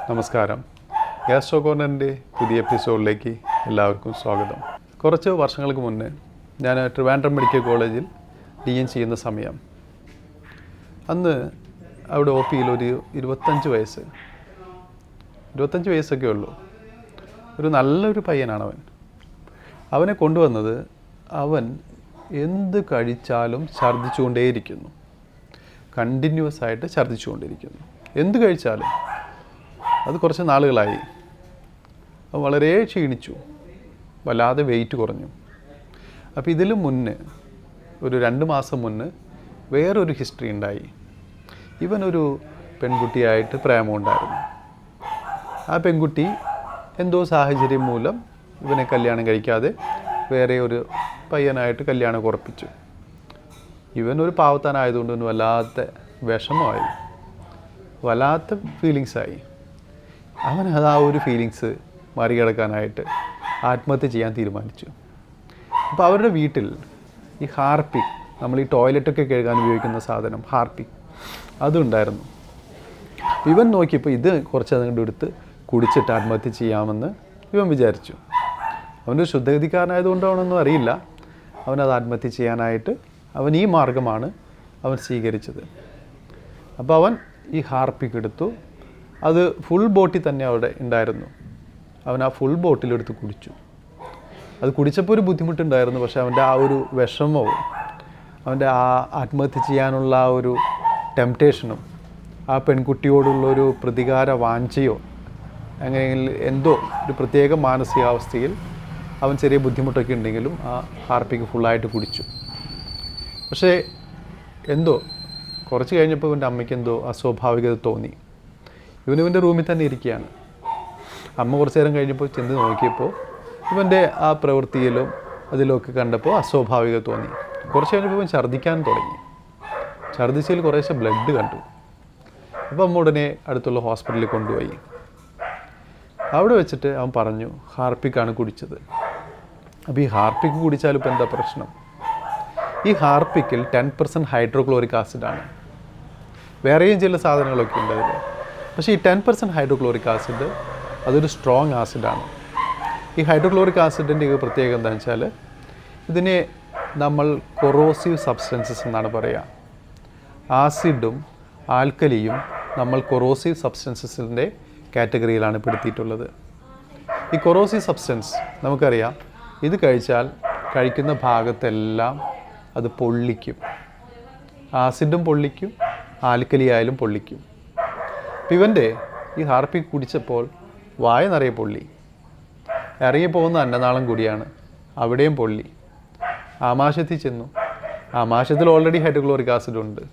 നമസ്കാരം. ഗ്യാസ്ട്രോ കോർണറിൻ്റെ പുതിയ എപ്പിസോഡിലേക്ക് എല്ലാവർക്കും സ്വാഗതം. കുറച്ച് വർഷങ്ങൾക്ക് മുന്നേ ഞാൻ ട്രിവാൻഡ്രം മെഡിക്കൽ കോളേജിൽ DN ചെയ്യുന്ന സമയം, അന്ന് അവിടെ OPയിൽ ഒരു 25 വയസ്സൊക്കെ ഉള്ളൂ. ഒരു നല്ലൊരു പയ്യനാണ് അവൻ. അവനെ കൊണ്ടുവന്നത്, അവൻ എന്ത് കഴിച്ചാലും ഛർദ്ദിച്ചുകൊണ്ടേയിരിക്കുന്നു. കണ്ടിന്യൂസ് ആയിട്ട് ഛർദ്ദിച്ചുകൊണ്ടിരിക്കുന്നു. എന്ത് കഴിച്ചാലും. അത് കുറച്ച് നാളുകളായി. അവൻ വളരെ ക്ഷീണിച്ചു, വല്ലാതെ വെയിറ്റ് കുറഞ്ഞു. അപ്പോൾ ഇതിലും മുന്നേ ഒരു 2 മാസം മുന്നേ വേറൊരു ഹിസ്റ്ററി ഉണ്ടായി. ഇവനൊരു പെൺകുട്ടിയായിട്ട് പ്രേമമുണ്ടായിരുന്നു. ആ പെൺകുട്ടി എന്തോ സാഹചര്യം മൂലം ഇവനെ കല്യാണം കഴിക്കാതെ വേറെ ഒരു പയ്യനായിട്ട് കല്യാണം ഉറപ്പിച്ചു. ഇവനൊരു പാവത്താനായതുകൊണ്ട് ഇവന് വല്ലാത്ത വിഷമമായി, വല്ലാത്ത ഫീലിങ്സായി. അവനത് ആ ഒരു ഫീലിങ്സ് മറികടക്കാനായിട്ട് ആത്മഹത്യ ചെയ്യാൻ തീരുമാനിച്ചു. അപ്പോൾ അവരുടെ വീട്ടിൽ ഈ ഹാർപ്പിക്, നമ്മൾ ഈ ടോയ്ലറ്റൊക്കെ കഴുകാൻ ഉപയോഗിക്കുന്ന സാധനം ഹാർപ്പിക്, അതുണ്ടായിരുന്നു. ഇവൻ നോക്കിയപ്പോൾ ഇത് കുറച്ച് അതുകൊണ്ട് എടുത്ത് കുടിച്ചിട്ട് ആത്മഹത്യ ചെയ്യാമെന്ന് ഇവൻ വിചാരിച്ചു. അവനൊരു ശുദ്ധഗതിക്കാരനായതുകൊണ്ടാണെന്നൊന്നും അറിയില്ല. അവനത് ആത്മഹത്യ ചെയ്യാനായിട്ട് അവൻ ഈ മാർഗമാണ് അവൻ സ്വീകരിച്ചത്. അപ്പോൾ അവൻ ഈ ഹാർപ്പിക് എടുത്തു. അത് ഫുൾ ബോട്ടിൽ തന്നെ അവിടെ ഉണ്ടായിരുന്നു. അവൻ ആ ഫുൾ ബോട്ടിലെടുത്ത് കുടിച്ചു. അത് കുടിച്ചപ്പോൾ ഒരു ബുദ്ധിമുട്ടുണ്ടായിരുന്നു. പക്ഷേ അവൻ്റെ ആ ഒരു വിഷമവും അവൻ്റെ ആ ആത്മഹത്യ ചെയ്യാനുള്ള ആ ഒരു ടെംപ്റ്റേഷനും ആ പെൺകുട്ടിയോടുള്ളൊരു പ്രതികാര വാഞ്ചയോ അങ്ങനെ എന്തോ ഒരു പ്രത്യേക മാനസികാവസ്ഥയിൽ അവൻ ചെറിയ ബുദ്ധിമുട്ടൊക്കെ ഉണ്ടെങ്കിലും ആ ഹാർപ്പിക്ക് ഫുള്ളായിട്ട് കുടിച്ചു. പക്ഷേ എന്തോ കുറച്ച് കഴിഞ്ഞപ്പോൾ ഇവൻ്റെ അമ്മയ്ക്ക് എന്തോ അസ്വാഭാവികത തോന്നി. ഇവൻ്റെ റൂമിൽ തന്നെ ഇരിക്കുകയാണ്. അമ്മ കുറച്ച് നേരം കഴിഞ്ഞപ്പോൾ ചെന്ന് നോക്കിയപ്പോൾ ഇവൻ്റെ ആ പ്രവൃത്തിയിലും അതിലൊക്കെ കണ്ടപ്പോൾ അസ്വാഭാവികത തോന്നി. കുറച്ച് കഴിഞ്ഞപ്പോൾ ഇവൻ ഛർദ്ദിക്കാൻ തുടങ്ങി. ഛർദ്ദിച്ചതിൽ കുറേശ്ശെ ബ്ലഡ് കണ്ടു. അപ്പോൾ അമ്മ ഉടനെ അടുത്തുള്ള ഹോസ്പിറ്റലിൽ കൊണ്ടുപോയി. അവിടെ വെച്ചിട്ട് അവൻ പറഞ്ഞു ഹാർപ്പിക്കാണ് കുടിച്ചത്. അപ്പോൾ ഈ ഹാർപ്പിക്ക് കുടിച്ചാലും ഇപ്പോൾ എന്താ പ്രശ്നം? ഈ ഹാർപ്പിക്കിൽ 10% ഹൈഡ്രോക്ലോറിക് ആസിഡാണ്. വേറെയും ചില സാധനങ്ങളൊക്കെ ഉണ്ട് അതിൽ. പക്ഷേ ഈ 10% ഹൈഡ്രോക്ലോറിക് ആസിഡ് അതൊരു സ്ട്രോങ് ആസിഡാണ്. ഈ ഹൈഡ്രോക്ലോറിക് ആസിഡിൻ്റെ ഒരു പ്രത്യേകത എന്താണെന്ന് വെച്ചാൽ, ഇതിനെ നമ്മൾ കൊറോസീവ് സബ്സ്റ്റൻസസ് എന്നാണ് പറയുക. ആസിഡും ആൽക്കലിയും നമ്മൾ കൊറോസീവ് സബ്സ്റ്റൻസസിൻ്റെ കാറ്റഗറിയിലാണ് പെടുത്തിയിട്ടുള്ളത്. ഈ കൊറോസീവ് സബ്സ്റ്റൻസ് നമുക്കറിയാം, ഇത് കഴിച്ചാൽ കഴിക്കുന്ന ഭാഗത്തെല്ലാം അത് പൊള്ളിക്കും. ആസിഡും പൊള്ളിക്കും, ആൽക്കലി ആയാലും പൊള്ളിക്കും. ഇവൻ്റെ ഈ ഹാർപ്പിക് കുടിച്ചപ്പോൾ വായ നിറയെ പൊള്ളി. ഇറങ്ങിപ്പോകുന്ന അന്നനാളം കൂടിയാണ്, അവിടെയും പൊള്ളി. ആമാശയത്തിൽ ചെന്നു. ആമാശയത്തിൽ ഓൾറെഡി ഹൈഡ്രോക്ലോറിക് ആസിഡ് ഉണ്ട്.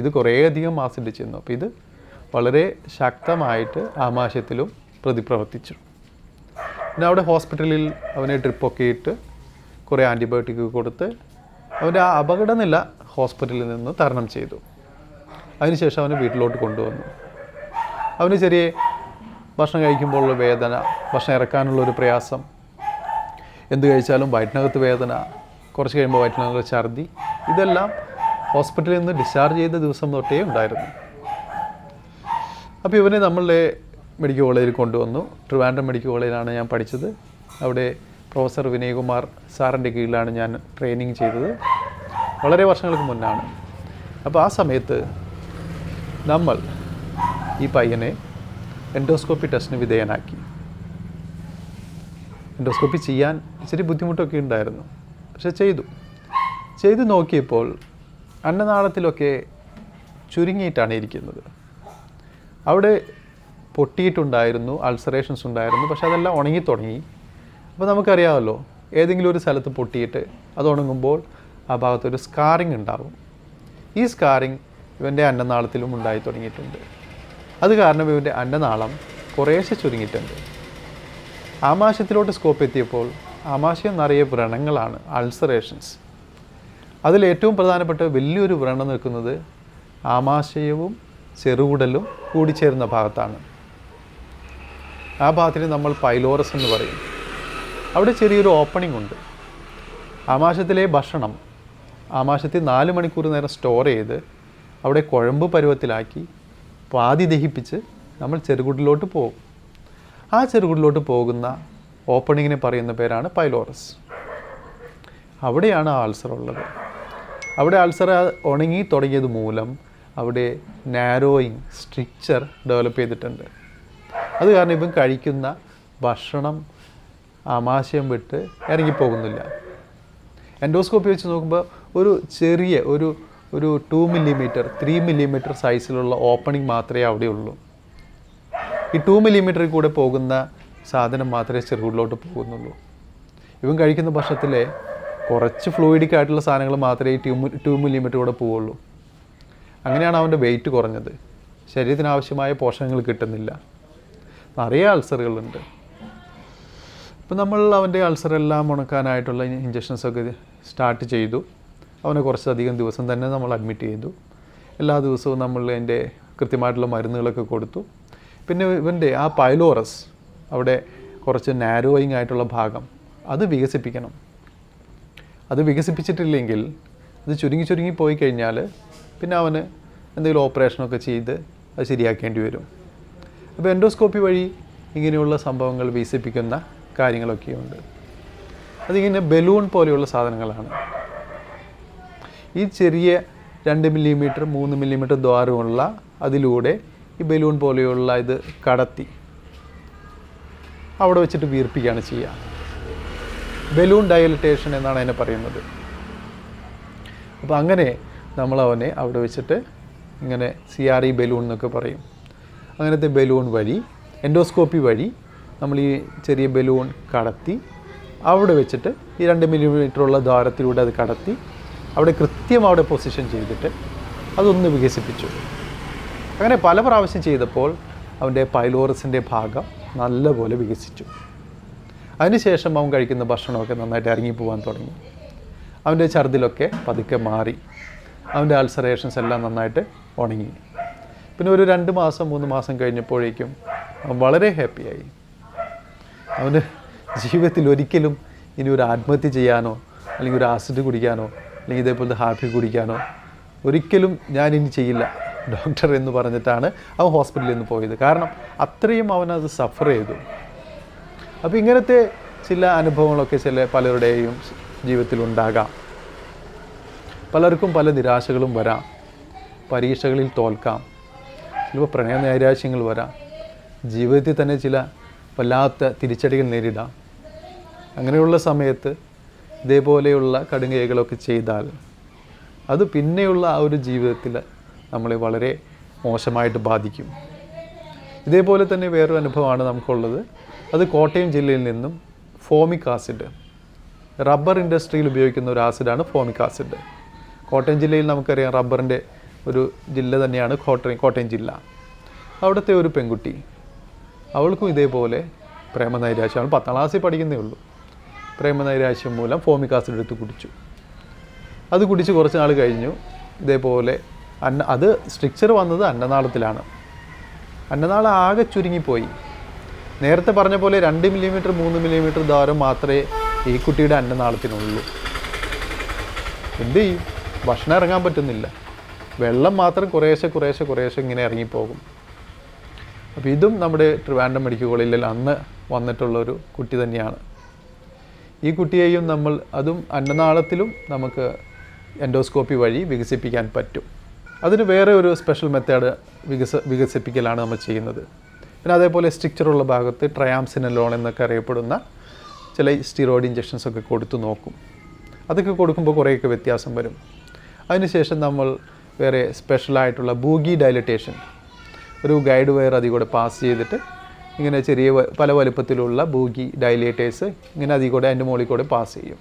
ഇത് കുറേയധികം ആസിഡ് ചെന്നു. അപ്പോൾ ഇത് വളരെ ശക്തമായിട്ട് ആമാശയത്തിലും പ്രതിപ്രവർത്തിച്ചു. പിന്നെ അവിടെ ഹോസ്പിറ്റലിൽ അവനെ ഡ്രിപ്പൊക്കെ ഇട്ട് കുറേ ആൻറ്റിബയോട്ടിക് കൊടുത്ത് അവൻ്റെ ആ അപകടനില ഹോസ്പിറ്റലിൽ നിന്ന് തരണം ചെയ്തു. അതിനുശേഷം അവനെ വീട്ടിലോട്ട് കൊണ്ടുവന്നു. അവന് ചെറിയ ഭക്ഷണം കഴിക്കുമ്പോഴുള്ള വേദന, ഭക്ഷണം ഇറക്കാനുള്ളൊരു പ്രയാസം, എന്ത് കഴിച്ചാലും വയറ്റിനകത്ത് വേദന, കുറച്ച് കഴിയുമ്പോൾ വയറ്റിനകത്ത് ഛർദി, ഇതെല്ലാം ഹോസ്പിറ്റലിൽ നിന്ന് ഡിസ്ചാർജ് ചെയ്ത ദിവസം തൊട്ടേ ഉണ്ടായിരുന്നു. അപ്പോൾ ഇവനെ നമ്മളുടെ മെഡിക്കൽ കോളേജിൽ കൊണ്ടുവന്നു. ട്രിവാൻഡ്രം മെഡിക്കൽ കോളേജിലാണ് ഞാൻ പഠിച്ചത്. അവിടെ പ്രൊഫസർ വിനയകുമാർ സാറിൻ്റെ കീഴിലാണ് ഞാൻ ട്രെയിനിങ് ചെയ്തത്. വളരെ വർഷങ്ങൾക്ക് മുന്നാണ്. അപ്പോൾ ആ സമയത്ത് നമ്മൾ ഈ പയ്യനെ എൻഡോസ്കോപ്പി ടെസ്റ്റിന് വിധേയനാക്കി. എൻഡോസ്കോപ്പി ചെയ്യാൻ ഇച്ചിരി ബുദ്ധിമുട്ടൊക്കെ ഉണ്ടായിരുന്നു. പക്ഷെ ചെയ്തു നോക്കിയപ്പോൾ അന്നനാളത്തിലൊക്കെ ചുരുങ്ങിയിട്ടാണ് ഇരിക്കുന്നത്. അവിടെ പൊട്ടിയിട്ടുണ്ടായിരുന്നു, അൾസറേഷൻസ് ഉണ്ടായിരുന്നു. പക്ഷെ അതെല്ലാം ഉണങ്ങി തുടങ്ങി. അപ്പോൾ നമുക്കറിയാമല്ലോ, ഏതെങ്കിലും ഒരു സ്ഥലത്ത് പൊട്ടിയിട്ട് അത് ഉണങ്ങുമ്പോൾ ആ ഭാഗത്തൊരു സ്കാറിങ് ഉണ്ടാവും. ഈ സ്കാറിങ് ഇവൻ്റെ അന്നനാളത്തിലും ഉണ്ടായി തുടങ്ങിയിട്ടുണ്ട്. അത് കാരണം ഇവൻ്റെ അന്നനാളം കുറേശ്ശെ ചുരുങ്ങിയിട്ടുണ്ട്. ആമാശയത്തിലോട്ട് സ്കോപ്പ് എത്തിയപ്പോൾ ആമാശയം നിറയെ വ്രണങ്ങളാണ്, അൾസറേഷൻസ്. അതിലേറ്റവും പ്രധാനപ്പെട്ട വലിയൊരു വ്രണം നിൽക്കുന്നത് ആമാശയവും ചെറുകുടലും കൂടിച്ചേരുന്ന ഭാഗത്താണ്. ആ ഭാഗത്തിന് നമ്മൾ പൈലോറസ് എന്ന് പറയും. അവിടെ ചെറിയൊരു ഓപ്പണിംഗ് ഉണ്ട്. ആമാശയത്തിലെ ഭക്ഷണം ആമാശയത്തിൽ 4 മണിക്കൂർ നേരം സ്റ്റോർ ചെയ്ത് അവിടെ കുഴമ്പ് പരുവത്തിലാക്കി പാതി ദഹിപ്പിച്ച് നമ്മൾ ചെറുകുടലിലോട്ട് പോകും. ആ ചെറുകുടലിലോട്ട് പോകുന്ന ഓപ്പണിങ്ങിനെ പറയുന്ന പേരാണ് പൈലോറസ്. അവിടെയാണ് ആൾസർ ഉള്ളത്. അവിടെ ആൾസർ ഉണങ്ങി തുടങ്ങിയത് മൂലം അവിടെ നാരോയിങ് സ്ട്രിക്ചർ ഡെവലപ്പ് ചെയ്തിട്ടുണ്ട്. അത് കാരണം ഇപ്പം കഴിക്കുന്ന ഭക്ഷണം ആമാശയം വിട്ട് ഇറങ്ങിപ്പോകുന്നില്ല. എൻഡോസ്കോപ്പി വെച്ച് നോക്കുമ്പോൾ ഒരു ചെറിയ ഒരു 2 മില്ലിമീറ്റർ 3 മില്ലിമീറ്റർ സൈസിലുള്ള ഓപ്പണിംഗ് മാത്രമേ അവിടെ ഉള്ളൂ. ഈ 2 മില്ലിമീറ്ററിൽ കൂടെ പോകുന്ന സാധനം മാത്രമേ ചെറുകുടലിലോട്ട് പോകുന്നുള്ളൂ. ഇവൻ കഴിക്കുന്ന ഭക്ഷണത്തിലെ കുറച്ച് ഫ്ലൂയിഡിക് ആയിട്ടുള്ള സാധനങ്ങൾ മാത്രമേ ഈ 2 മില്ലിമീറ്റർ കൂടെ പോവുള്ളൂ. അങ്ങനെയാണ് അവൻ്റെ വെയിറ്റ് കുറഞ്ഞത്. ശരീരത്തിന് ആവശ്യമായ പോഷകങ്ങൾ കിട്ടുന്നില്ല. നിറയെ അൾസറുകളുണ്ട്. ഇപ്പം നമ്മൾ അവൻ്റെ അൾസറെല്ലാം ഉണക്കാനായിട്ടുള്ള ഇഞ്ചക്ഷൻസൊക്കെ സ്റ്റാർട്ട് ചെയ്തു. അവനെ കുറച്ചധികം ദിവസം തന്നെ നമ്മൾ അഡ്മിറ്റ് ചെയ്തു. എല്ലാ ദിവസവും നമ്മൾ അതിൻ്റെ കൃത്യമായിട്ടുള്ള മരുന്നുകളൊക്കെ കൊടുത്തു. പിന്നെ ഇവൻ്റെ ആ പൈലോറസ് അവിടെ കുറച്ച് നാരോയിങ് ആയിട്ടുള്ള ഭാഗം അത് വികസിപ്പിക്കണം. അത് വികസിപ്പിച്ചിട്ടില്ലെങ്കിൽ അത് ചുരുങ്ങി പോയി കഴിഞ്ഞാൽ പിന്നെ അവന് എന്തെങ്കിലും ഓപ്പറേഷനൊക്കെ ചെയ്ത് അത് ശരിയാക്കേണ്ടി വരും. അപ്പോൾ എൻഡോസ്കോപ്പി വഴി ഇങ്ങനെയുള്ള സംഭവങ്ങൾ വികസിപ്പിക്കുന്ന കാര്യങ്ങളൊക്കെയുണ്ട്. അതിങ്ങനെ ബലൂൺ പോലെയുള്ള സാധനങ്ങളാണ്. ഈ ചെറിയ 2 മില്ലിമീറ്റർ 3 മില്ലിമീറ്റർ ദ്വാരമുള്ള അതിലൂടെ ഈ ബലൂൺ പോലെയുള്ള ഇത് കടത്തി അവിടെ വെച്ചിട്ട് വീർപ്പിക്കുകയാണ് ചെയ്യുക. ബലൂൺ ഡയലറ്റേഷൻ എന്നാണ് അതിനെ പറയുന്നത്. അപ്പോൾ അങ്ങനെ നമ്മൾ അവനെ അവിടെ വെച്ചിട്ട് ഇങ്ങനെ CRE ബലൂൺ എന്നൊക്കെ പറയും. അങ്ങനത്തെ ബലൂൺ വഴി എൻഡോസ്കോപ്പി വഴി നമ്മൾ ഈ ചെറിയ ബലൂൺ കടത്തി അവിടെ വെച്ചിട്ട് ഈ 2 മില്ലിമീറ്ററുള്ള ദ്വാരത്തിലൂടെ അത് കടത്തി അവിടെ കൃത്യം അവിടെ പൊസിഷൻ ചെയ്തിട്ട് അതൊന്ന് വികസിപ്പിച്ചു. അങ്ങനെ പല പ്രാവശ്യം ചെയ്തപ്പോൾ അവൻ്റെ പൈലോറസിൻ്റെ ഭാഗം നല്ലപോലെ വികസിച്ചു. അതിനുശേഷം അവൻ കഴിക്കുന്ന ഭക്ഷണമൊക്കെ നന്നായിട്ട് ഇറങ്ങിപ്പോകാൻ തുടങ്ങി. അവൻ്റെ ഛർദിലൊക്കെ പതുക്കെ മാറി. അവൻ്റെ അൾസറേഷൻസ് എല്ലാം നന്നായിട്ട് ഉണങ്ങി. പിന്നെ ഒരു 2 മാസം 3 മാസം കഴിഞ്ഞപ്പോഴേക്കും അവൻ വളരെ ഹാപ്പിയായി. അവന് ജീവിതത്തിൽ ഒരിക്കലും ഇനി ഒരു ആത്മഹത്യ ചെയ്യാനോ അല്ലെങ്കിൽ ഒരു ആസിഡ് കുടിക്കാനോ അല്ലെങ്കിൽ ഇതേപോലത്തെ ഹാപ്പി കുടിക്കാനോ ഒരിക്കലും ഞാനിനി ചെയ്യില്ല ഡോക്ടർ എന്ന് പറഞ്ഞിട്ടാണ് അവൻ ഹോസ്പിറ്റലിൽ നിന്ന് പോയത്. കാരണം അത്രയും അവനത് സഫർ ചെയ്തു. അപ്പോൾ ഇങ്ങനത്തെ ചില അനുഭവങ്ങളൊക്കെ പലരുടെയും ജീവിതത്തിലുണ്ടാകാം. പലർക്കും പല നിരാശകളും വരാം. പരീക്ഷകളിൽ തോൽക്കാം. ചിലപ്പോൾ പ്രണയ നൈരാശ്യങ്ങൾ വരാം. ജീവിതത്തിൽ തന്നെ ചില വല്ലാത്ത തിരിച്ചടികൾ നേരിടാം. അങ്ങനെയുള്ള സമയത്ത് ഇതേപോലെയുള്ള കടുങ്കൈകളൊക്കെ ചെയ്താൽ അത് പിന്നെയുള്ള ആ ഒരു ജീവിതത്തിൽ നമ്മളെ വളരെ മോശമായിട്ട് ബാധിക്കും. ഇതേപോലെ തന്നെ വേറൊരു അനുഭവമാണ് നമുക്കുള്ളത്. അത് കോട്ടയം ജില്ലയിൽ നിന്നും ഫോമിക് ആസിഡ്, റബ്ബർ ഇൻഡസ്ട്രിയിൽ ഉപയോഗിക്കുന്ന ഒരു ആസിഡാണ് ഫോമിക് ആസിഡ്. കോട്ടയം ജില്ലയിൽ നമുക്കറിയാം റബ്ബറിൻ്റെ ഒരു ജില്ല തന്നെയാണ് കോട്ടയം ജില്ല. അവിടുത്തെ ഒരു പെൺകുട്ടി, അവൾക്കും ഇതേപോലെ പ്രേമനൈരാശ്യം, അവൾ 10ാം ക്ലാസ്സിൽ പഠിക്കുന്നേ ഉള്ളൂ. പ്രേമനൈരാശ്യം മൂലം ഫോമിക് ആസിഡ് എടുത്ത് കുടിച്ചു. അത് കുടിച്ച് കുറച്ച് നാൾ കഴിഞ്ഞു ഇതേപോലെ അത് സ്ട്രിക്ചർ വന്നത് അന്നനാളത്തിലാണ്. അന്നനാളം ആകെ ചുരുങ്ങിപ്പോയി. നേരത്തെ പറഞ്ഞ പോലെ 2 മില്ലിമീറ്റർ 3 മില്ലിമീറ്റർ ദ്വാരം മാത്രമേ ഈ കുട്ടിയുടെ അന്നനാളത്തിനുള്ളൂ. എന്ത് ചെയ്യും? ഭക്ഷണം ഇറങ്ങാൻ പറ്റുന്നില്ല. വെള്ളം മാത്രം കുറേശ്ശെ ഇങ്ങനെ ഇറങ്ങിപ്പോകും. അപ്പോൾ ഇതും നമ്മുടെ ട്രിവാൻഡ്രം മെഡിക്കൽ കോളേജിൽ അന്ന് വന്നിട്ടുള്ളൊരു കുട്ടി തന്നെയാണ്. ഈ കുട്ടിയെയും നമ്മൾ അതും അന്നനാളത്തിലും നമുക്ക് എൻഡോസ്കോപ്പി വഴി വികസിപ്പിക്കാൻ പറ്റും. അതിന് വേറെ ഒരു സ്പെഷ്യൽ മെത്തേഡ് വികസിപ്പിക്കലാണ് നമ്മൾ ചെയ്യുന്നത്. പിന്നെ അതേപോലെ സ്ട്രിക്ചറുള്ള ഭാഗത്ത് ട്രയാംസിനലോൺ എന്നൊക്കെ അറിയപ്പെടുന്ന ചില സ്റ്റിറോയിഡ് ഇഞ്ചക്ഷൻസൊക്കെ കൊടുത്തു നോക്കും. അതൊക്കെ കൊടുക്കുമ്പോൾ കുറേയൊക്കെ വ്യത്യാസം വരും. അതിനുശേഷം നമ്മൾ വേറെ സ്പെഷ്യലായിട്ടുള്ള ബൂഗി ഡയലറ്റേഷൻ, ഒരു ഗൈഡ് വയർ അതിൽ കൂടെ പാസ് ചെയ്തിട്ട് ഇങ്ങനെ ചെറിയ പല വലുപ്പത്തിലുള്ള ബൂഗി ഡയലേറ്റേഴ്സ് ഇങ്ങനെ അതിൽ കൂടെ അതിൻ്റെ മുകളിൽ കൂടെ പാസ് ചെയ്യും.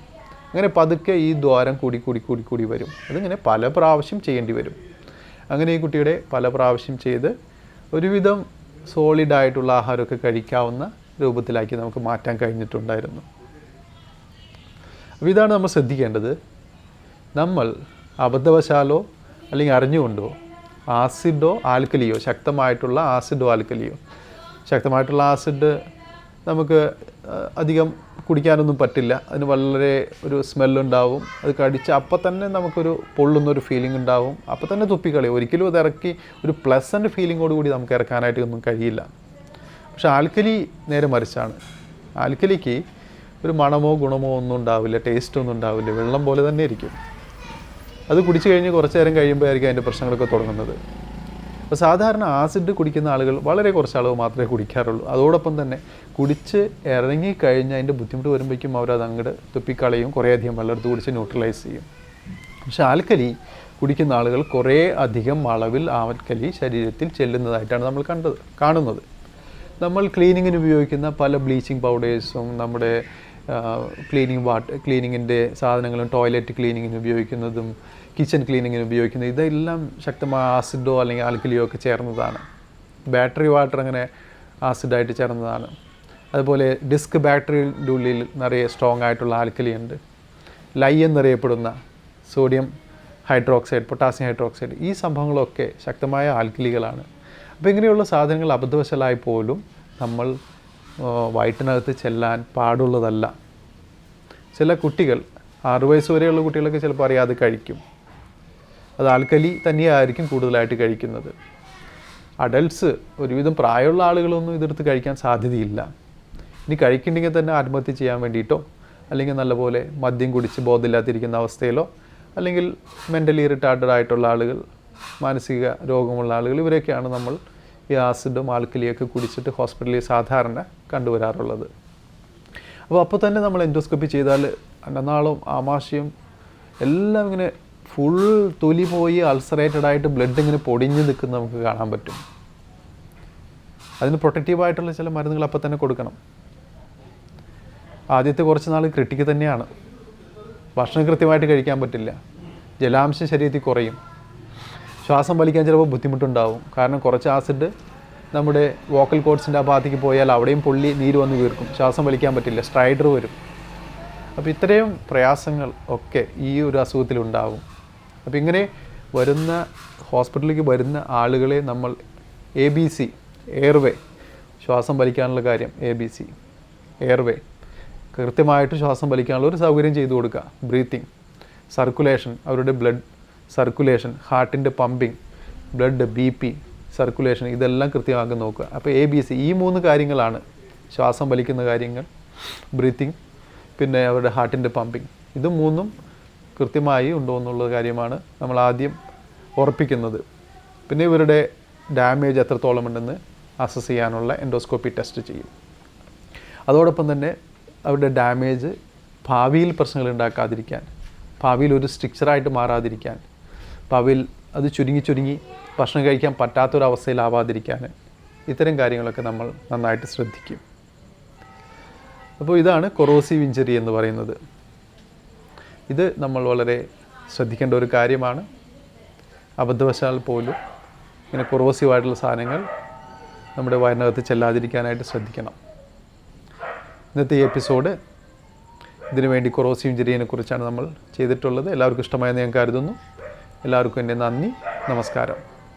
അങ്ങനെ പതുക്കെ ഈ ദ്വാരം കൂടി വരും. അതിങ്ങനെ പല പ്രാവശ്യം ചെയ്യേണ്ടി വരും. അങ്ങനെ ഈ കുട്ടിയുടെ പല പ്രാവശ്യം ചെയ്ത് ഒരുവിധം സോളിഡായിട്ടുള്ള ആഹാരമൊക്കെ കഴിക്കാവുന്ന രൂപത്തിലാക്കി നമുക്ക് മാറ്റാൻ കഴിഞ്ഞിട്ടുണ്ടായിരുന്നു. അപ്പോൾ ഇതാണ് നമ്മൾ ശ്രദ്ധിക്കേണ്ടത്. നമ്മൾ അബദ്ധവശാലോ അല്ലെങ്കിൽ അറിഞ്ഞുകൊണ്ടോ ആസിഡോ ആൽക്കലിയോ, ശക്തമായിട്ടുള്ള ആസിഡോ ആൽക്കലിയോ, ശക്തമായിട്ടുള്ള ആസിഡ് നമുക്ക് അധികം കുടിക്കാനൊന്നും പറ്റില്ല. അതിന് വളരെ ഒരു സ്മെല്ലുണ്ടാവും. അത് കടിച്ച് അപ്പം തന്നെ നമുക്കൊരു പൊള്ളുന്നൊരു ഫീലിംഗ് ഉണ്ടാവും. അപ്പം തന്നെ തുപ്പിക്കളയും. ഒരിക്കലും അത് ഇറക്കി ഒരു പ്ലസൻറ്റ് ഫീലിങ്ങോട് കൂടി നമുക്ക് ഇറക്കാനായിട്ട് ഒന്നും കഴിയില്ല. പക്ഷേ ആൽക്കലി നേരെ മറിച്ചാണ്. ആൽക്കലിക്ക് ഒരു മണമോ ഗുണമോ ഒന്നും ഉണ്ടാവില്ല, ടേസ്റ്റൊന്നും ഉണ്ടാവില്ല, വെള്ളം പോലെ തന്നെ ഇരിക്കും. അത് കുടിച്ചു കഴിഞ്ഞ് കുറച്ച് നേരം കഴിയുമ്പോഴായിരിക്കും അതിൻ്റെ പ്രശ്നങ്ങളൊക്കെ തുടങ്ങുന്നത്. അപ്പോൾ സാധാരണ ആസിഡ് കുടിക്കുന്ന ആളുകൾ വളരെ കുറച്ച് അളവ് മാത്രമേ കുടിക്കാറുള്ളൂ. അതോടൊപ്പം തന്നെ കുടിച്ച് ഇറങ്ങിക്കഴിഞ്ഞ് അതിൻ്റെ ബുദ്ധിമുട്ട് വരുമ്പോഴേക്കും അവരത് അങ്ങോട്ട് തുപ്പിക്കളയും, കുറേയധികം വെള്ളം എടുത്ത് കുടിച്ച് ന്യൂട്രലൈസ് ചെയ്യും. പക്ഷേ ആൽക്കലി കുടിക്കുന്ന ആളുകൾ കുറേ അധികം അളവിൽ ആൽക്കലി ശരീരത്തിൽ ചെല്ലുന്നതായിട്ടാണ് നമ്മൾ കാണുന്നത്. നമ്മൾ ക്ലീനിങ്ങിന് ഉപയോഗിക്കുന്ന പല ബ്ലീച്ചിങ് പൗഡേഴ്സും നമ്മുടെ ക്ലീനിങ്ങിൻ്റെ സാധനങ്ങളും ടോയ്ലറ്റ് ക്ലീനിങ്ങിന് ഉപയോഗിക്കുന്നതും കിച്ചൺ ക്ലീനിങ്ങിന് ഉപയോഗിക്കുന്നത് ഇതെല്ലാം ശക്തമായ ആസിഡോ അല്ലെങ്കിൽ ആൽക്കലിയോ ഒക്കെ ചേർന്നതാണ്. ബാറ്ററി വാട്ടർ അങ്ങനെ ആസിഡായിട്ട് ചേർന്നതാണ്. അതുപോലെ ഡിസ്ക് ബാറ്ററിയുടെ ഉള്ളിൽ നിറയെ സ്ട്രോങ് ആയിട്ടുള്ള ആൽക്കലി ഉണ്ട്. ലൈ എന്നറിയപ്പെടുന്ന സോഡിയം ഹൈഡ്രോക്സൈഡ്, പൊട്ടാസ്യം ഹൈഡ്രോക്സൈഡ്, ഈ സംഭവങ്ങളൊക്കെ ശക്തമായ ആൽക്കലികളാണ്. അപ്പോൾ ഇങ്ങനെയുള്ള സാധനങ്ങൾ അബദ്ധവശാലായി പോലും നമ്മൾ വയറ്റിനകത്ത് ചെല്ലാൻ പാടുള്ളതല്ല. ചില കുട്ടികൾ 6 വയസ്സ് വരെയുള്ള കുട്ടികളൊക്കെ ചിലപ്പോൾ അറിയാതെ കഴിക്കും. അത് ആൽക്കലി തന്നെയായിരിക്കും കൂടുതലായിട്ട് കഴിക്കുന്നത്. അഡൾട്ട്സ്, ഒരുവിധം പ്രായമുള്ള ആളുകളൊന്നും ഇതെടുത്ത് കഴിക്കാൻ സാധ്യതയില്ല. ഇനി കഴിക്കണമെങ്കിൽ തന്നെ ആത്മഹത്യ ചെയ്യാൻ വേണ്ടിയിട്ടോ അല്ലെങ്കിൽ നല്ലപോലെ മദ്യം കുടിച്ച് ബോധമില്ലാതിരിക്കുന്ന അവസ്ഥയിലോ അല്ലെങ്കിൽ മെൻ്റലി റിട്ടാർഡഡ് ആയിട്ടുള്ള ആളുകൾ, മാനസിക രോഗമുള്ള ആളുകൾ, ഇവരെയൊക്കെയാണ് നമ്മൾ ഈ ആസിഡും ആൽക്കലിയൊക്കെ കുടിച്ചിട്ട് ഹോസ്പിറ്റലിൽ സാധാരണ കണ്ടുവരാറുള്ളത്. അപ്പോൾ തന്നെ നമ്മൾ എൻഡോസ്കോപ്പി ചെയ്താൽ അന്നനാളും ആമാശയും എല്ലാം ഇങ്ങനെ ഫുൾ തൊലി പോയി അൾസറേറ്റഡ് ആയിട്ട് ബ്ലഡ് ഇങ്ങനെ പൊടിഞ്ഞ് നിൽക്കുന്ന നമുക്ക് കാണാൻ പറ്റും. അതിന് പ്രൊട്ടക്റ്റീവായിട്ടുള്ള ചില മരുന്നുകൾ അപ്പം തന്നെ കൊടുക്കണം. ആദ്യത്തെ കുറച്ച് നാൾ ക്രിട്ടിക്ക് തന്നെയാണ്. ഭക്ഷണം കൃത്യമായിട്ട് കഴിക്കാൻ പറ്റില്ല, ജലാംശം ശരീരത്തിൽ കുറയും, ശ്വാസം വലിക്കാൻ ചിലപ്പോൾ ബുദ്ധിമുട്ടുണ്ടാവും. കാരണം കുറച്ച് ആസിഡ് നമ്മുടെ വോക്കൽ കോഡ്സിൻ്റെ ആ ഭാഗത്തേക്ക് പോയാൽ അവിടെയും പൊള്ളി നീര് വന്ന് വീർക്കും, ശ്വാസം വലിക്കാൻ പറ്റില്ല, സ്ട്രൈഡർ വരും. അപ്പോൾ ഇത്രയും പ്രയാസങ്ങൾ ഒക്കെ ഈ ഒരു അസുഖത്തിലുണ്ടാവും. അപ്പോൾ ഇങ്ങനെ വരുന്ന ഹോസ്പിറ്റലിലേക്ക് വരുന്ന ആളുകളെ നമ്മൾ ABC, എയർവേ, ശ്വാസം വലിക്കാനുള്ള കാര്യം, ABC, എയർവേ, കൃത്യമായിട്ട് ശ്വാസം വലിക്കാനുള്ള ഒരു സൗകര്യം ചെയ്തു കൊടുക്കുക. ബ്രീത്തിങ്, സർക്കുലേഷൻ, അവരുടെ ബ്ലഡ് സർക്കുലേഷൻ, ഹാർട്ടിൻ്റെ പമ്പിങ്, ബ്ലഡ് BP, സർക്കുലേഷൻ, ഇതെല്ലാം കൃത്യമാക്കി നോക്കുക. അപ്പോൾ ABC, ഈ 3 കാര്യങ്ങളാണ്. ശ്വാസം വലിക്കുന്ന കാര്യങ്ങൾ, ബ്രീത്തിങ്, പിന്നെ അവരുടെ ഹാർട്ടിൻ്റെ പമ്പിങ്, ഇത് 3ഉം കൃത്യമായി ഉണ്ടോ എന്നുള്ള കാര്യമാണ് നമ്മൾ ആദ്യം ഉറപ്പിക്കുന്നത്. പിന്നെ ഇവരുടെ ഡാമേജ് എത്രത്തോളം ഉണ്ടെന്ന് അസസ് ചെയ്യാനുള്ള എൻഡോസ്കോപ്പി ടെസ്റ്റ് ചെയ്യും. അതോടൊപ്പം തന്നെ അവരുടെ ഡാമേജ് ഭാവിയിൽ പ്രശ്നങ്ങൾ ഉണ്ടാക്കാതിരിക്കാൻ, ഭാവിയിൽ ഒരു സ്ട്രിക്ചറായിട്ട് മാറാതിരിക്കാൻ, ഭാവിയിൽ അത് ചുരുങ്ങി ഭക്ഷണം കഴിക്കാൻ പറ്റാത്തൊരവസ്ഥയിലാവാതിരിക്കാൻ, ഇത്തരം കാര്യങ്ങളൊക്കെ നമ്മൾ നന്നായിട്ട് ശ്രദ്ധിക്കും. അപ്പോൾ ഇതാണ് കൊറോസീവ് ഇഞ്ചറി എന്ന് പറയുന്നത്. ഇത് നമ്മൾ വളരെ ശ്രദ്ധിക്കേണ്ട ഒരു കാര്യമാണ്. അബദ്ധവശാൽ പോലും ഇങ്ങനെ കൊറോസീവായിട്ടുള്ള സാധനങ്ങൾ നമ്മുടെ വയറിനകത്ത് ചെല്ലാതിരിക്കാനായിട്ട് ശ്രദ്ധിക്കണം. ഇന്നത്തെ ഈ എപ്പിസോഡ് ഇതിനുവേണ്ടി കൊറോസീവ് ഇഞ്ചറിയെ കുറിച്ചാണ് നമ്മൾ ചെയ്തിട്ടുള്ളത്. എല്ലാവർക്കും ഇഷ്ടമായെന്ന് ഞാൻ കരുതുന്നു. എല്ലാവർക്കും എൻ്റെ നന്ദി, നമസ്കാരം.